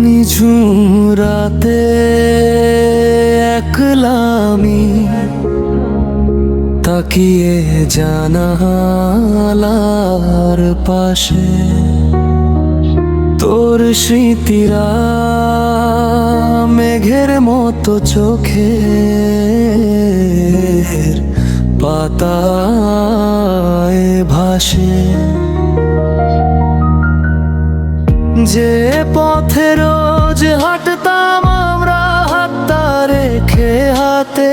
নিঝুম রাতে একলা আমি তাকিয়ে জানালার পাশে, তোর স্মৃতিরা মেঘের মতো চোখের পাতায় ভাসে। যে পথে রোজ হাঁটতাম আমরা হাতটা রেখে হাতে,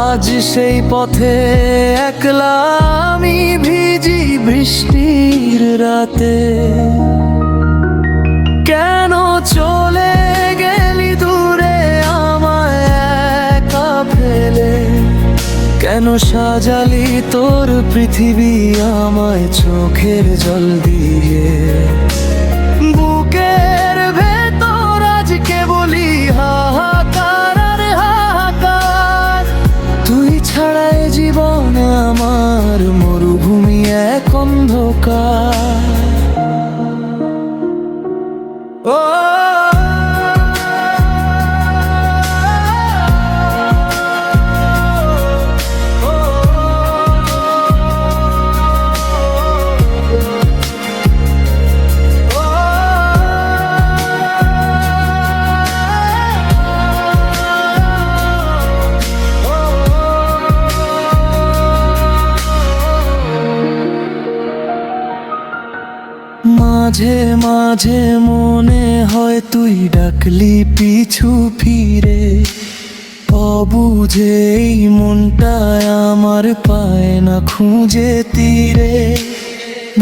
আজ সেই পথে একলা আমি ভিজি বৃষ্টির রাতে। কেন চলে গেলি দূরে আমায় একা ফেলে, কেন সাজালি তোর পৃথিবী আমায় চোখের জল দিয়ে। বুকের ভেতর আজকে বলি হাহাকার আর হাহাকার, তুই ছাড়াই জীবন আমার মরুভূমি এক অন্ধকার। ও মাঝে মাঝে মনে হয় তুই ডাকলি পিছু ফিরে, অবুঝে এই মনটায় আমার পায় না খুঁজে তীরে।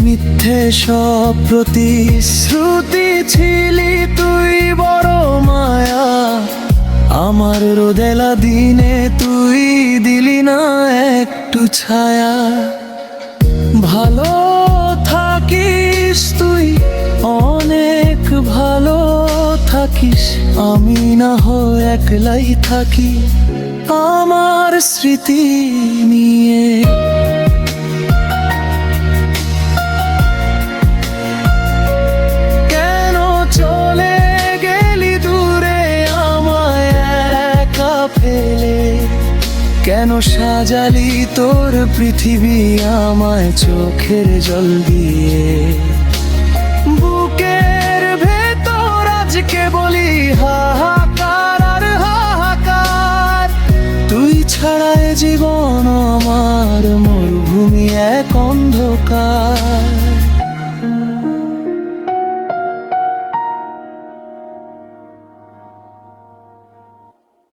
মিথ্যে সব প্রতিশ্রুতি ছিলি তুই বড় মায়া, আমার রোদেলা দিনে তুই দিলি না একটু ছায়া। ভালো থাকিস তুই অনেক ভালো থাকিস, আমি না হয় একলাই থাকি আমার স্মৃতি নিয়ে। কেন চলে গেলি দূরে আমায় একা ফেলে, কেন সাজালি তোর পৃথিবী আমায় চোখের জল দিয়ে। বুকের ভেতর আজকে বলি হাহাকার আর হাহাকার, তুই ছাড়াই জীবন আমার মরুভূমি এক অন্ধকার।